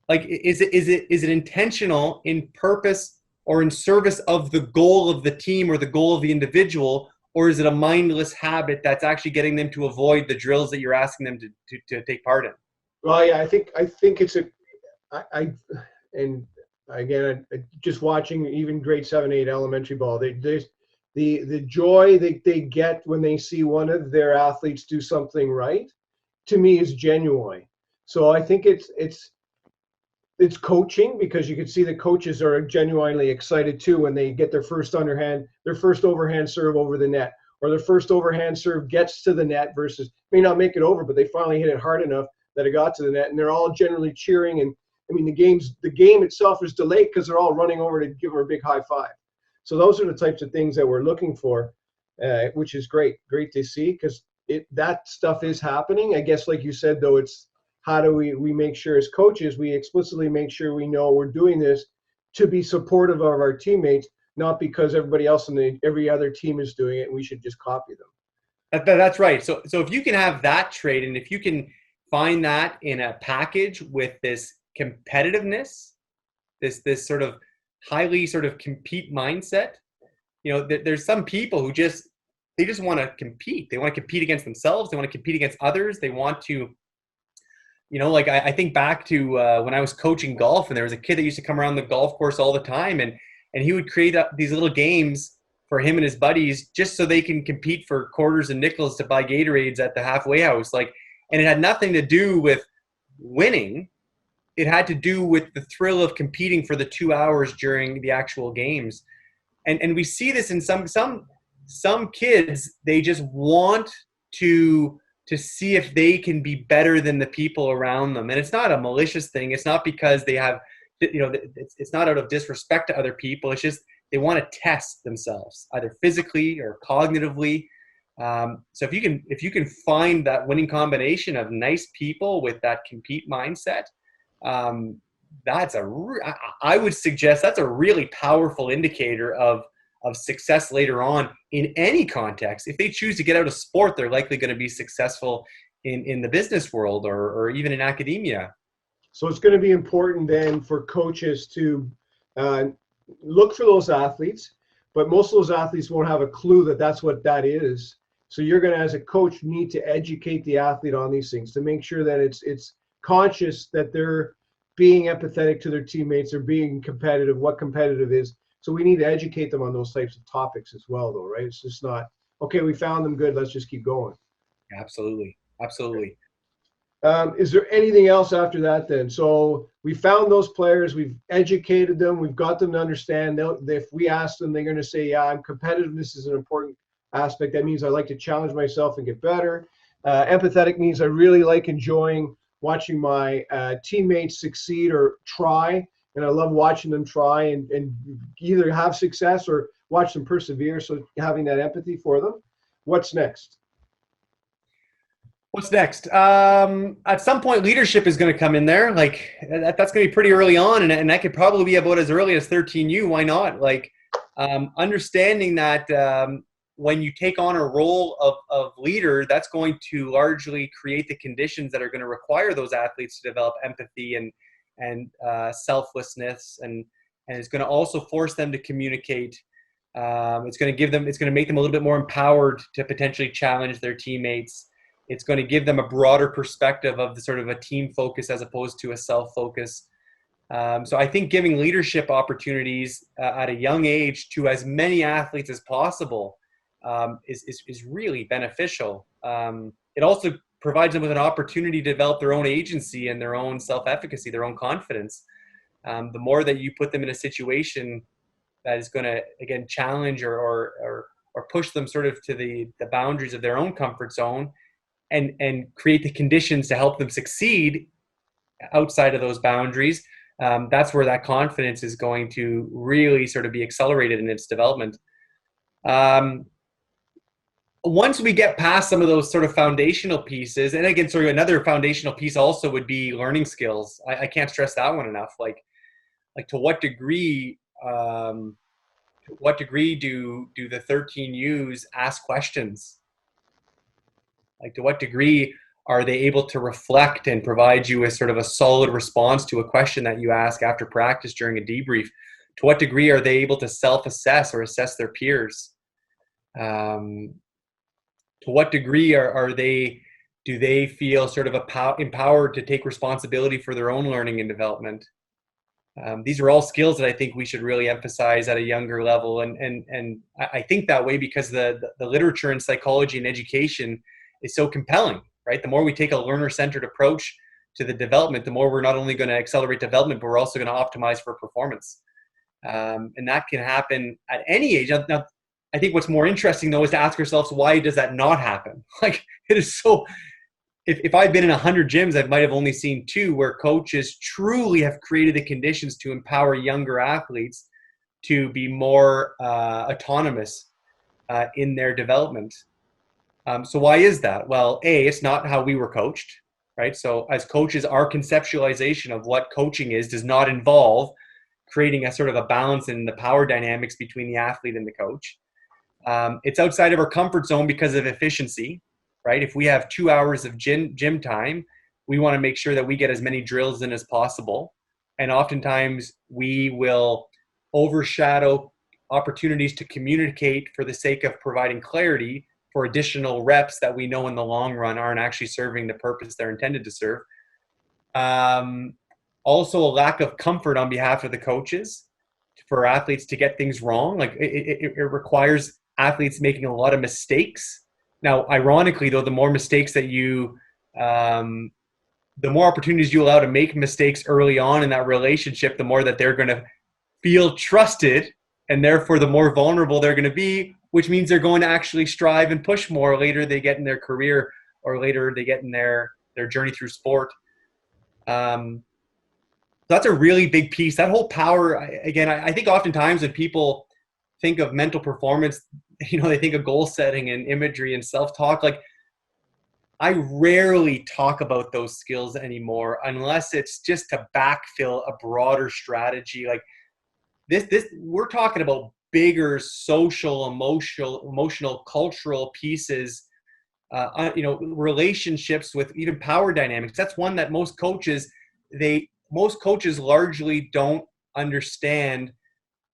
Like, is it intentional in purpose or in service of the goal of the team or the goal of the individual, or is it a mindless habit that's actually getting them to avoid the drills that you're asking them to take part in? Well, yeah, I think it's and again, just watching even grade 7, 8 elementary ball, the joy they get when they see one of their athletes do something right, to me, is genuine. So I think it's coaching, because you can see the coaches are genuinely excited too when they get their first overhand serve over the net, or their first overhand serve gets to the net versus may not make it over, but they finally hit it hard enough that it got to the net, and they're all generally cheering. And I mean, the game itself is delayed because they're all running over to give her a big high five. So those are the types of things that we're looking for, which is great to see, because that stuff is happening. I guess, like you said, though, it's how do we make sure as coaches, we explicitly make sure we know we're doing this to be supportive of our teammates, not because everybody else in every other team is doing it and we should just copy them. That's right. So if you can have that trait, and if you can find that in a package with this competitiveness, this sort of highly sort of compete mindset, there's some people who just want to compete. They want to compete against themselves. They want to compete against others. They want to, like I think back to when I was coaching golf, and there was a kid that used to come around the golf course all the time, and he would create these little games for him and his buddies just so they can compete for quarters and nickels to buy Gatorades at the halfway house. And it had nothing to do with winning. It had to do with the thrill of competing for the 2 hours during the actual games. And we see this in some kids. They just want to see if they can be better than the people around them. And it's not a malicious thing. It's not because they have, it's not out of disrespect to other people. It's just they want to test themselves, either physically or cognitively. So if you can find that winning combination of nice people with that compete mindset, I would suggest that's a really powerful indicator of success later on in any context. If they choose to get out of sport, they're likely going to be successful in the business world or even in academia. So it's going to be important then for coaches to look for those athletes, but most of those athletes won't have a clue that that's what that is. So you're going to, as a coach, need to educate the athlete on these things to make sure that it's conscious that they're being empathetic to their teammates or being competitive, what competitive is. So we need to educate them on those types of topics as well, though, right? It's just not, okay, we found them, good, let's just keep going. Absolutely. Is there anything else after that then? So we found those players, we've educated them, we've got them to understand. If we ask them, they're going to say, yeah, competitiveness is an important aspect. That means I like to challenge myself and get better. Empathetic means I really like enjoying watching my teammates succeed or try. And I love watching them try and either have success or watch them persevere. So having that empathy for them. What's next? At some point, leadership is going to come in there. Like that's going to be pretty early on. And that could probably be about as early as 13U. Why not? Understanding that when you take on a role of leader, that's going to largely create the conditions that are going to require those athletes to develop empathy and selflessness, and it's going to also force them to communicate. It's going to make them a little bit more empowered to potentially challenge their teammates. It's going to give them a broader perspective of the sort of a team focus as opposed to a self focus. So I think giving leadership opportunities at a young age to as many athletes as possible is really beneficial. It also provides them with an opportunity to develop their own agency and their own self-efficacy, their own confidence. The more that you put them in a situation that is going to, again, challenge or push them sort of to the boundaries of their own comfort zone, and create the conditions to help them succeed outside of those boundaries, that's where that confidence is going to really sort of be accelerated in its development. Once we get past some of those sort of foundational pieces, and again, sort of another foundational piece also would be learning skills. I can't stress that one enough. Like to what degree do the 13Us ask questions? Like, to what degree are they able to reflect and provide you with sort of a solid response to a question that you ask after practice during a debrief? To what degree are they able to self-assess or assess their peers? To what degree do they feel sort of empowered to take responsibility for their own learning and development? These are all skills that I think we should really emphasize at a younger level. And I think that way because the literature in psychology and education is so compelling, right? The more we take a learner-centered approach to the development, the more we're not only going to accelerate development, but we're also going to optimize for performance. And that can happen at any age. Now, I think what's more interesting, though, is to ask ourselves, why does that not happen? Like, it is so... If I've been in 100 gyms, I might have only seen 2 where coaches truly have created the conditions to empower younger athletes to be more autonomous in their development. So why is that? Well, it's not how we were coached, right? So as coaches, our conceptualization of what coaching is does not involve creating a sort of a balance in the power dynamics between the athlete and the coach. It's outside of our comfort zone because of efficiency. Right? If we have 2 hours of gym time, we want to make sure that we get as many drills in as possible. And oftentimes we will overshadow opportunities to communicate for the sake of providing clarity for additional reps that we know in the long run aren't actually serving the purpose they're intended to serve. Also a lack of comfort on behalf of the coaches for athletes to get things wrong. Like it requires athletes making a lot of mistakes. Now, ironically, though, the more mistakes that the more opportunities you allow to make mistakes early on in that relationship, the more that they're going to feel trusted, and therefore the more vulnerable they're going to be, which means they're going to actually strive and push more later they get in their career or later they get in their journey through sport. That's a really big piece. That whole power, again, I think oftentimes when people think of mental performance, they think of goal setting and imagery and self-talk. Like, I rarely talk about those skills anymore unless it's just to backfill a broader strategy. Like this we're talking about bigger social, emotional, cultural pieces, relationships with even power dynamics. That's one that most coaches largely don't understand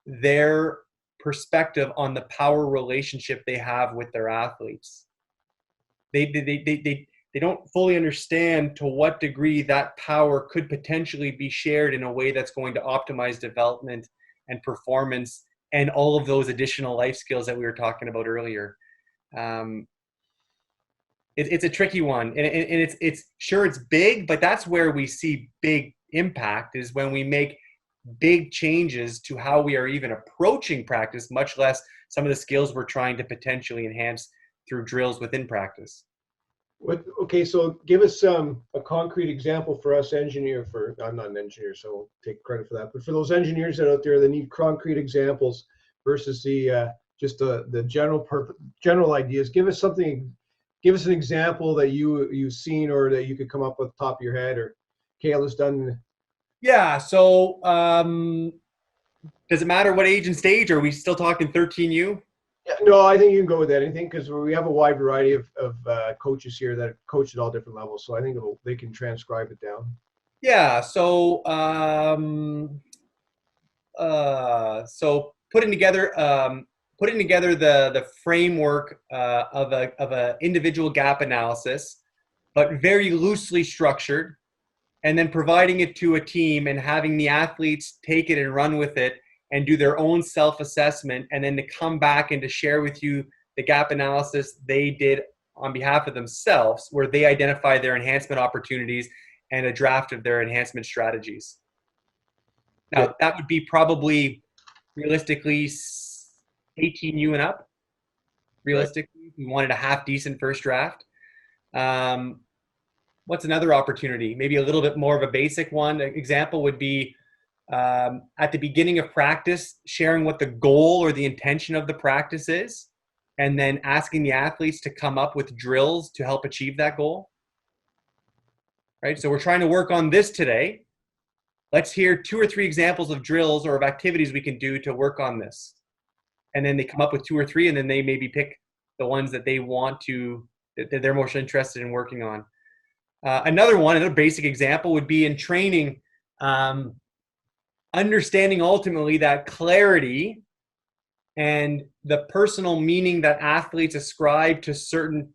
their perspective on the power relationship they have with their athletes. They don't fully understand to what degree that power could potentially be shared in a way that's going to optimize development and performance and all of those additional life skills that we were talking about earlier. It's a tricky one, and it's sure it's big, but that's where we see big impact, is when we make big changes to how we are even approaching practice, much less some of the skills we're trying to potentially enhance through drills within practice. Okay, so give us a concrete example for us engineer. I'm not an engineer, so I'll take credit for that. But for those engineers that are out there that need concrete examples versus the general ideas, give us an example that you've seen or that you could come up with top of your head, or Kyle has done. Yeah, so does it matter what age and stage? Are we still talking 13U? Yeah, no, I think you can go with anything because we have a wide variety of coaches here that coach at all different levels. So I think they can transcribe it down. Yeah, so putting together the framework of a individual gap analysis, but very loosely structured, and then providing it to a team and having the athletes take it and run with it and do their own self-assessment, and then to come back and to share with you the gap analysis they did on behalf of themselves, where they identify their enhancement opportunities and a draft of their enhancement strategies. Now, that would be probably realistically 18U and up. Realistically, we wanted a half decent first draft. What's another opportunity? Maybe a little bit more of a basic one. An example would be at the beginning of practice, sharing what the goal or the intention of the practice is, and then asking the athletes to come up with drills to help achieve that goal. Right? So we're trying to work on this today. Let's hear 2 or 3 examples of drills or of activities we can do to work on this. And then they come up with 2 or 3, and then they maybe pick the ones that they want to, that they're most interested in working on. Another basic example would be in training, understanding ultimately that clarity and the personal meaning that athletes ascribe to certain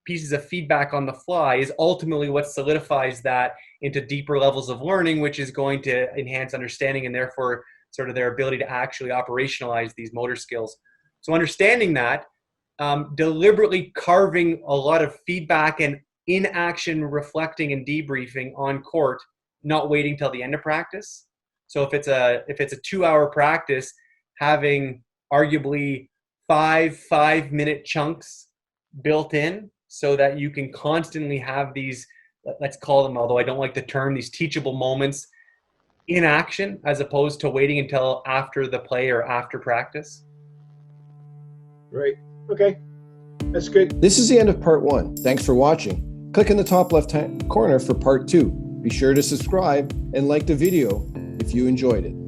pieces of feedback on the fly is ultimately what solidifies that into deeper levels of learning, which is going to enhance understanding and therefore sort of their ability to actually operationalize these motor skills. So understanding that, deliberately carving a lot of feedback and in action reflecting and debriefing on court, not waiting till the end of practice. So if it's a 2-hour practice, having arguably 5-minute chunks built in so that you can constantly have these, let's call them, although I don't like the term, these teachable moments in action, as opposed to waiting until after the play or after practice. Right. Okay. That's good. This is the end of part 1. Thanks for watching. Click in the top left-hand corner for part 2. Be sure to subscribe and like the video if you enjoyed it.